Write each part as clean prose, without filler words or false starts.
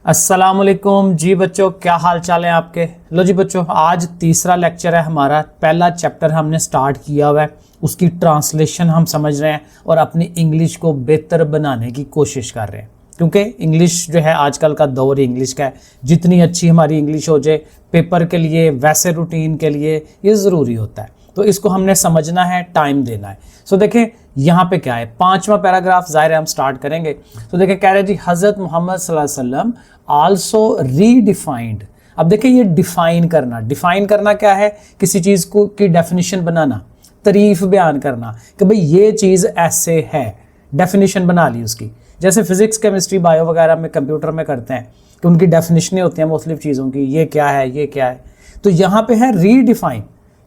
السلام علیکم جی بچوں، کیا حال چال ہیں آپ کے؟ لو جی بچوں، آج تیسرا لیکچر ہے ہمارا۔ پہلا چیپٹر ہم نے سٹارٹ کیا ہوا ہے، اس کی ٹرانسلیشن ہم سمجھ رہے ہیں اور اپنی انگلش کو بہتر بنانے کی کوشش کر رہے ہیں، کیونکہ انگلش جو ہے آج کل کا دور انگلش کا ہے۔ جتنی اچھی ہماری انگلش ہو جائے پیپر کے لیے، ویسے روٹین کے لیے یہ ضروری ہوتا ہے، تو اس کو ہم نے سمجھنا ہے، ٹائم دینا ہے۔ سو دیکھیں یہاں پہ کیا ہے، 5واں پیراگراف ظاہر ہے ہم سٹارٹ کریں گے۔ تو دیکھیں کہہ رہے جی حضرت محمد صلی اللہ علیہ وسلم آلسو ری ڈیفائنڈ۔ اب دیکھیں یہ ڈیفائن کرنا کیا ہے؟ کسی چیز کو کی ڈیفینیشن بنانا، تعریف بیان کرنا کہ بھئی یہ چیز ایسے ہے، ڈیفینیشن بنا لی اس کی۔ جیسے فزکس، کیمسٹری، بایو وغیرہ میں کمپیوٹر میں کرتے ہیں کہ ان کی ڈیفینیشنیں ہوتی ہیں مختلف چیزوں کی، یہ کیا ہے، یہ کیا ہے۔ تو یہاں پہ ہے ری ڈیفائن،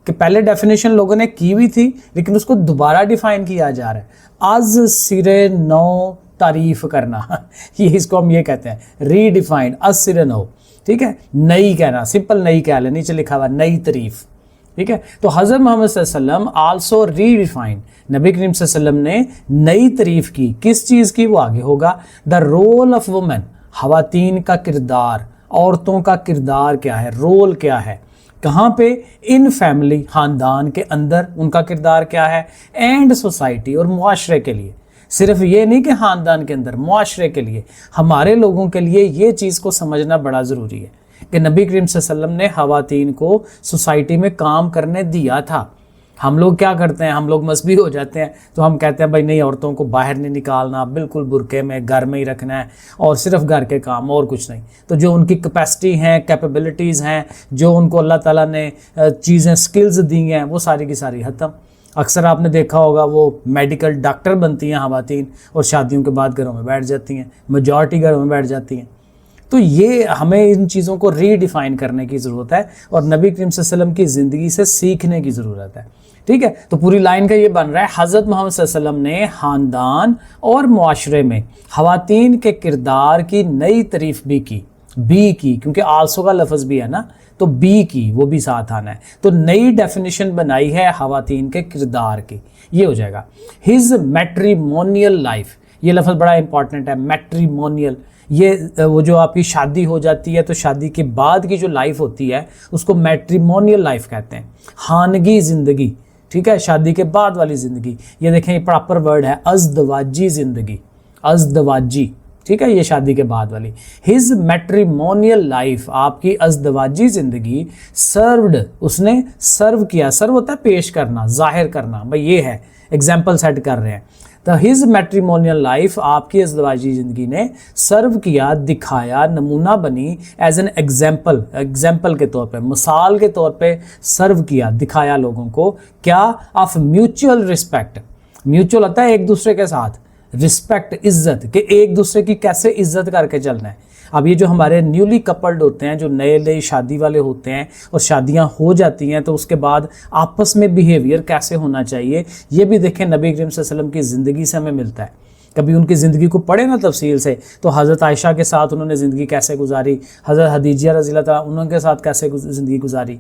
کہ پہلے ڈیفینیشن لوگوں نے کی ہوئی تھی لیکن اس کو دوبارہ ڈیفائن کیا جا رہا ہے۔ از سرے نو تعریف کرنا، یہ اس کو ہم یہ کہتے ہیں ری ڈیفائنڈ، از سرے نو، ٹھیک ہے، نئی کہنا، سمپل نئی کہہ لیں، نیچے لکھا ہوا نئی تعریف، ٹھیک ہے۔ تو حضرت محمد صلی اللہ علیہ وسلم آلسو ری ڈیفائنڈ، نبی کریم صلی اللہ علیہ وسلم نے نئی تعریف کی، کس چیز کی؟ وہ آگے ہوگا، دا رول آف وومن، خواتین کا کردار، عورتوں کا کردار کیا ہے، رول کیا ہے، کہاں پہ؟ ان فیملی، خاندان کے اندر ان کا کردار کیا ہے، اینڈ سوسائٹی، اور معاشرے کے لیے۔ صرف یہ نہیں کہ خاندان کے اندر، معاشرے کے لیے، ہمارے لوگوں کے لیے یہ چیز کو سمجھنا بڑا ضروری ہے کہ نبی کریم صلی اللہ علیہ وسلم نے خواتین کو سوسائٹی میں کام کرنے دیا تھا۔ ہم لوگ کیا کرتے ہیں، ہم لوگ مذہبی ہو جاتے ہیں تو ہم کہتے ہیں بھائی نہیں، عورتوں کو باہر نہیں نکالنا، بالکل برقعے میں گھر میں ہی رکھنا ہے اور صرف گھر کے کام اور کچھ نہیں۔ تو جو ان کی کیپیسٹی ہیں، کیپیبلٹیز ہیں، جو ان کو اللہ تعالیٰ نے چیزیں، سکلز دی ہیں، وہ ساری کی ساری ختم۔ اکثر آپ نے دیکھا ہوگا وہ میڈیکل ڈاکٹر بنتی ہیں خواتین اور شادیوں کے بعد گھروں میں بیٹھ جاتی ہیں، میجورٹی گھروں میں بیٹھ جاتی ہیں۔ تو یہ ہمیں ان چیزوں کو ری ڈیفائن کرنے کی ضرورت ہے اور نبی کریم صلی اللہ علیہ وسلم کی زندگی سے سیکھنے کی ضرورت ہے، ٹھیک ہے۔ تو پوری لائن کا یہ بن رہا ہے، حضرت محمد صلی اللہ علیہ وسلم نے خاندان اور معاشرے میں خواتین کے کردار کی نئی تعریف بھی کی، کیونکہ آلسو کا لفظ بھی ہے نا، تو بی کی، وہ بھی ساتھ آنا ہے۔ تو نئی ڈیفینیشن بنائی ہے خواتین کے کردار کی، یہ ہو جائے گا۔ ہز میٹریمونیل لائف، یہ لفظ بڑا امپورٹنٹ ہے، میٹریمونیل، یہ وہ جو آپ کی شادی ہو جاتی ہے تو شادی کے بعد کی جو لائف ہوتی ہے اس کو میٹریمونیل لائف کہتے ہیں، خانگی زندگی، ٹھیک ہے، شادی کے بعد والی زندگی۔ یہ دیکھیں یہ پراپر ورڈ ہے، ازدواجی زندگی، ازدواجی، ٹھیک ہے، یہ شادی کے بعد والی۔ ہز میٹریمونیل لائف، آپ کی ازدواجی زندگی، سروڈ، اس نے سرو کیا، سرو ہوتا ہے پیش کرنا، ظاہر کرنا، بھئی یہ ہے، ایگزامپل سیٹ کر رہے ہیں۔ تو ہز میٹریمونیل لائف، آپ کی ازدواجی زندگی نے سرو کیا، دکھایا، نمونہ بنی، ایز این ایگزامپل کے طور پہ، مثال کے طور پہ سرو کیا، دکھایا لوگوں کو، کیا؟ آف میوچل رسپیکٹ، میوچل ہوتا ہے ایک دوسرے کے ساتھ، رسپیکٹ، عزت، کہ ایک دوسرے کی کیسے عزت کر کے چلنا ہے۔ اب یہ جو ہمارے نیولی کپلڈ ہوتے ہیں، جو نئی شادی والے ہوتے ہیں اور شادیاں ہو جاتی ہیں، تو اس کے بعد آپس میں بیہیویئر کیسے ہونا چاہیے، یہ بھی دیکھیں نبی کریم صلی اللہ علیہ وسلم کی زندگی سے ہمیں ملتا ہے۔ کبھی ان کی زندگی کو پڑھیں نا تفصیل سے، تو حضرت عائشہ کے ساتھ انہوں نے زندگی کیسے گزاری، حضرت خدیجہ رضی اللہ تعالیٰ انہوں کے ساتھ کیسے زندگی گزاری،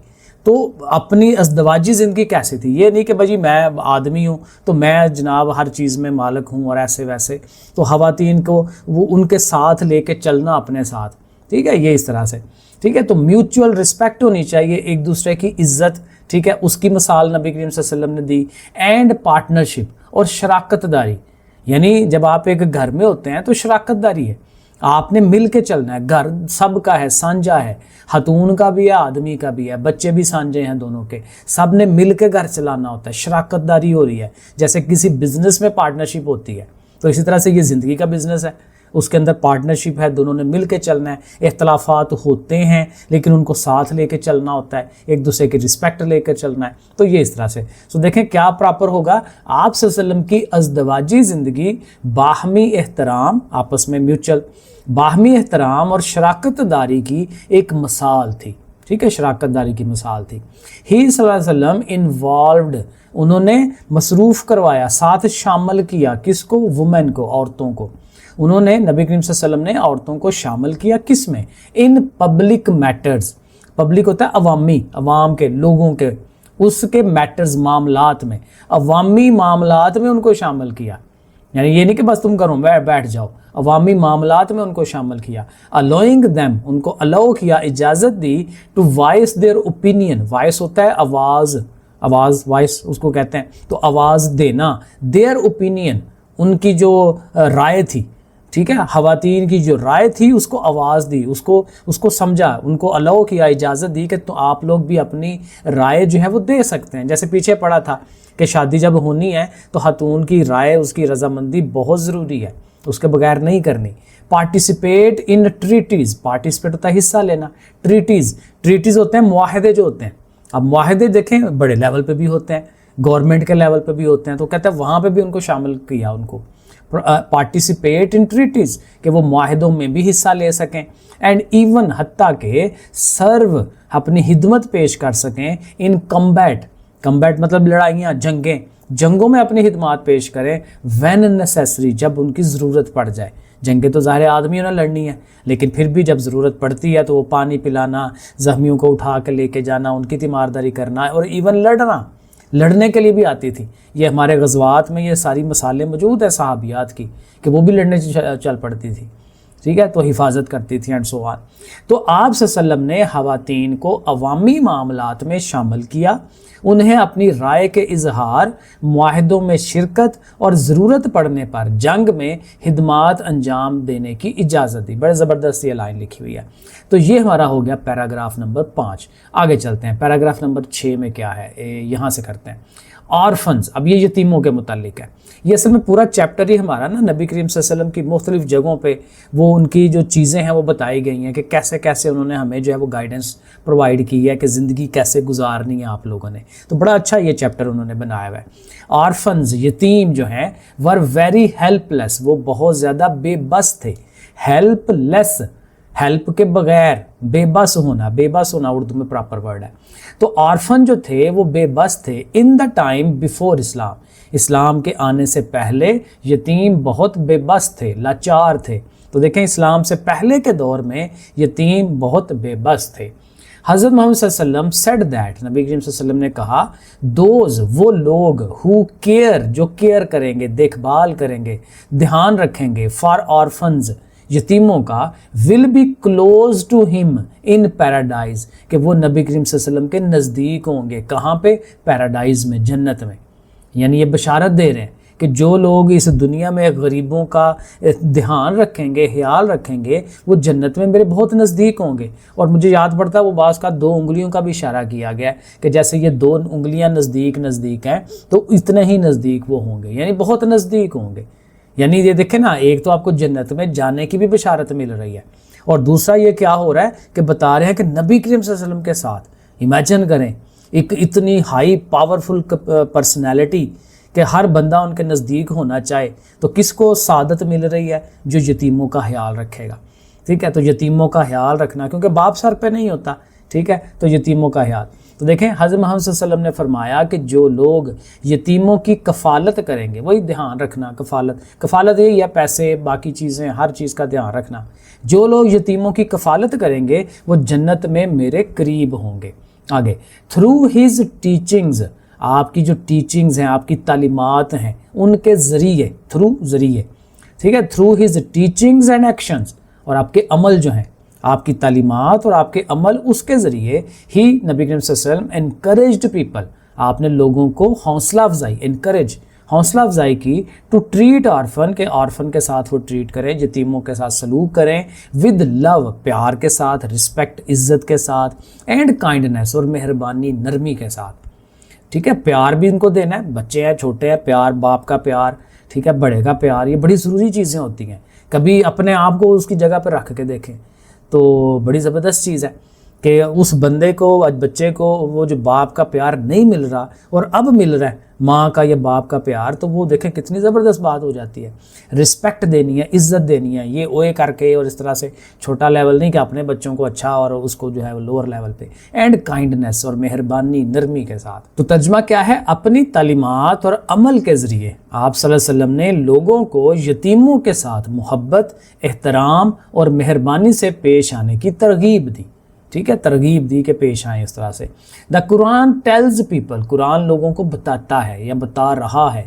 تو اپنی ازدواجی زندگی کیسے تھی۔ یہ نہیں کہ بھائی میں آدمی ہوں تو میں جناب ہر چیز میں مالک ہوں اور ایسے ویسے، تو خواتین کو وہ ان کے ساتھ لے کے چلنا اپنے ساتھ، ٹھیک ہے، یہ اس طرح سے، ٹھیک ہے۔ تو میوچول رسپیکٹ ہونی چاہیے، ایک دوسرے کی عزت، ٹھیک ہے، اس کی مثال نبی کریم صلی اللہ علیہ وسلم نے دی۔ اینڈ پارٹنرشپ، اور شراکت داری، یعنی جب آپ ایک گھر میں ہوتے ہیں تو شراکت داری ہے، آپ نے مل کے چلنا ہے، گھر سب کا ہے، سانجھا ہے، خاتون کا بھی ہے، آدمی کا بھی ہے، بچے بھی سانجھے ہیں دونوں کے، سب نے مل کے گھر چلانا ہوتا ہے، شراکت داری ہو رہی ہے۔ جیسے کسی بزنس میں پارٹنرشپ ہوتی ہے تو اسی طرح سے یہ زندگی کا بزنس ہے، اس کے اندر پارٹنرشپ ہے، دونوں نے مل کے چلنا ہے، اختلافات ہوتے ہیں لیکن ان کو ساتھ لے کے چلنا ہوتا ہے، ایک دوسرے کی رسپیکٹ لے کر چلنا ہے، تو یہ اس طرح سے۔ سو دیکھیں کیا پراپر ہوگا، آپ صلی اللہ علیہ وسلم کی ازدواجی زندگی باہمی احترام، آپس میں میوچل باہمی احترام اور شراکت داری کی ایک مثال تھی، ٹھیک ہے، شراکت داری کی مثال تھی۔ ہی صلی اللہ علیہ وسلم انوالوڈ، انہوں نے مصروف کروایا، ساتھ شامل کیا، کس کو؟ وومن کو، عورتوں کو۔ انہوں نے نبی کریم صلی اللہ علیہ وسلم نے عورتوں کو شامل کیا کس میں؟ ان پبلک میٹرز، پبلک ہوتا ہے عوامی، عوام کے، لوگوں کے، اس کے میٹرز، معاملات میں، عوامی معاملات میں ان کو شامل کیا۔ یعنی یہ نہیں کہ بس تم گھروں میں بیٹھ جاؤ، عوامی معاملات میں ان کو شامل کیا. allowing them, ان کو allow کیا, اجازت دی to voice their opinion. voice ہوتا ہے آواز, آواز وائس اس کو کہتے ہیں, تو آواز دینا. their opinion, ان کی جو رائے تھی, ٹھیک ہے, خواتین کی جو رائے تھی اس کو آواز دی, اس کو سمجھا, ان کو الاؤ کیا, اجازت دی کہ تو آپ لوگ بھی اپنی رائے جو ہے وہ دے سکتے ہیں. جیسے پیچھے پڑا تھا کہ شادی جب ہونی ہے تو خاتون کی رائے, اس کی رضامندی بہت ضروری ہے, اس کے بغیر نہیں کرنی. پارٹیسپیٹ ان ٹریٹیز, پارٹیسپیٹ ہوتا ہے حصہ لینا. ٹریٹیز ہوتے ہیں معاہدے جو ہوتے ہیں. اب معاہدے دیکھیں بڑے لیول پہ بھی ہوتے ہیں, گورنمنٹ کے لیول پہ بھی ہوتے ہیں, تو کہتے ہیں وہاں پہ بھی ان کو شامل کیا, ان کو پارٹیسپیٹ ان ٹریٹیز, کہ وہ معاہدوں میں بھی حصہ لے سکیں. اینڈ ایون حتیٰ کہ سرو, اپنی خدمت پیش کر سکیں. ان کمبیٹ, کمبیٹ مطلب لڑائیاں, جنگوں میں اپنی خدمات پیش کریں. وین نیسیسری, جب ان کی ضرورت پڑ جائے. جنگیں تو ظاہر آدمیوں نے لڑنی ہے, لیکن پھر بھی جب ضرورت پڑتی ہے تو وہ پانی پلانا, زخمیوں کو اٹھا کے لے کے جانا, ان کی تیمارداری کرنا, اور ایون لڑنے کے لیے بھی آتی تھی. یہ ہمارے غزوات میں یہ ساری مثالیں موجود ہیں صحابیات کی, کہ وہ بھی لڑنے چل پڑتی تھی, ٹھیک ہے, تو حفاظت کرتی تھی اینڈ سو آن. تو آپ صلی اللہ علیہ وسلم نے خواتین کو عوامی معاملات میں شامل کیا, انہیں اپنی رائے کے اظہار, معاہدوں میں شرکت اور ضرورت پڑنے پر جنگ میں خدمات انجام دینے کی اجازت دی. بڑے زبردست یہ لائن لکھی ہوئی ہے. تو یہ ہمارا ہو گیا پیراگراف نمبر 5. آگے چلتے ہیں, پیراگراف نمبر 6 میں کیا ہے, یہاں سے کرتے ہیں. آرفنز, اب یہ یتیموں کے متعلق ہے. یہ اصل میں پورا چیپٹر ہی ہمارا نا نبی کریم صلی اللہ علیہ وسلم کی مختلف جگہوں پہ وہ ان کی جو چیزیں ہیں وہ بتائی گئی ہیں, کہ کیسے کیسے انہوں نے ہمیں جو ہے وہ گائیڈنس پرووائڈ کی ہے کہ زندگی کیسے گزارنی ہے آپ لوگوں نے. تو بڑا اچھا یہ چیپٹر انہوں نے بنایا ہوا ہے. آرفنز, یتیم جو ہیں, ور ویری ہیلپ لیس, وہ بہت زیادہ بے بس تھے. ہیلپ لیس, ہیلپ کے بغیر, بے بس ہونا اردو میں پراپر ورڈ ہے. تو آرفن جو تھے وہ بے بس تھے. ان دا ٹائم بیفور اسلام, اسلام کے آنے سے پہلے یتیم بہت بے بس تھے, لاچار تھے. تو دیکھیں اسلام سے پہلے کے دور میں یتیم بہت بے بس تھے. حضرت محمد صلی اللہ علیہ وسلم said that, نبی کریم صلی اللہ علیہ وسلم نے کہا, those, وہ لوگ, who care, جو کیئر کریں گے, دیکھ بھال کریں گے, دھیان رکھیں گے, for orphans, یتیموں کا, will be close to him in paradise, کہ وہ نبی کریم صلی اللہ علیہ وسلم کے نزدیک ہوں گے. کہاں پہ؟ پیراڈائز میں, جنت میں. یعنی یہ بشارت دے رہے ہیں کہ جو لوگ اس دنیا میں غریبوں کا دھیان رکھیں گے, خیال رکھیں گے, وہ جنت میں میرے بہت نزدیک ہوں گے. اور مجھے یاد پڑتا ہے وہ بعض کا 2 انگلیوں کا بھی اشارہ کیا گیا ہے کہ جیسے یہ 2 انگلیاں نزدیک ہیں تو اتنے ہی نزدیک وہ ہوں گے, یعنی بہت نزدیک ہوں گے. یعنی یہ دیکھیں نا, ایک تو آپ کو جنت میں جانے کی بھی بشارت مل رہی ہے, اور دوسرا یہ کیا ہو رہا ہے کہ بتا رہے ہیں کہ نبی کریم صلی اللہ علیہ وسلم کے ساتھ. امیجن کریں ایک اتنی ہائی پاورفل پرسنالٹی کہ ہر بندہ ان کے نزدیک ہونا چاہے, تو کس کو سعادت مل رہی ہے؟ جو یتیموں کا خیال رکھے گا. ٹھیک ہے, تو یتیموں کا خیال رکھنا, کیونکہ باپ سر پہ نہیں ہوتا, ٹھیک ہے, تو یتیموں کا خیال. تو دیکھیں حضرت محمد صلی اللہ علیہ وسلم نے فرمایا کہ جو لوگ یتیموں کی کفالت کریں گے, وہی دھیان رکھنا, کفالت یہی ہے, پیسے, باقی چیزیں, ہر چیز کا دھیان رکھنا. جو لوگ یتیموں کی کفالت کریں گے وہ جنت میں میرے قریب ہوں گے. آگے, تھرو ہز ٹیچنگز, آپ کی جو ٹیچنگز ہیں, آپ کی تعلیمات ہیں, ان کے ذریعے, ذریعے, ٹھیک ہے, through his teachings and actions, اور آپ کے عمل جو ہیں, آپ کی تعلیمات اور آپ کے عمل, اس کے ذریعے ہی نبی کریم صلی اللہ علیہ وسلم انکریجڈ پیپل, آپ نے لوگوں کو حوصلہ افزائی کی, ٹو ٹریٹ آرفن, کہ آرفن کے ساتھ وہ ٹریٹ کریں, یتیموں کے ساتھ سلوک کریں, ود لو, پیار کے ساتھ, رسپیکٹ, عزت کے ساتھ, اینڈ کائنڈنیس, اور مہربانی, نرمی کے ساتھ. ٹھیک ہے, پیار بھی ان کو دینا ہے, بچے ہیں, چھوٹے ہیں, پیار, باپ کا پیار, ٹھیک ہے, بڑے کا پیار, یہ بڑی ضروری چیزیں ہوتی ہیں. کبھی اپنے آپ کو اس کی جگہ پہ رکھ کے دیکھیں تو بڑی زبردست چیز ہے کہ اس بندے کو, بچے کو, وہ جو باپ کا پیار نہیں مل رہا اور اب مل رہا ہے ماں کا یا باپ کا پیار, تو وہ دیکھیں کتنی زبردست بات ہو جاتی ہے. رسپیکٹ دینی ہے, عزت دینی ہے, یہ اوے کر کے اور اس طرح سے چھوٹا لیول نہیں کہ اپنے بچوں کو اچھا اور اس کو جو ہے وہ لوور لیول پہ. اینڈ کائنڈنیس, اور مہربانی, نرمی کے ساتھ. تو ترجمہ کیا ہے؟ اپنی تعلیمات اور عمل کے ذریعے آپ صلی اللہ علیہ وسلم نے لوگوں کو یتیموں کے ساتھ محبت, احترام اور مہربانی سے پیش آنے کی ترغیب دی. ٹھیک ہے, ترغیب دی کہ پیش آئیں اس طرح سے. دا قرآن ٹیلز پیپل, قرآن لوگوں کو بتاتا ہے یا بتا رہا ہے,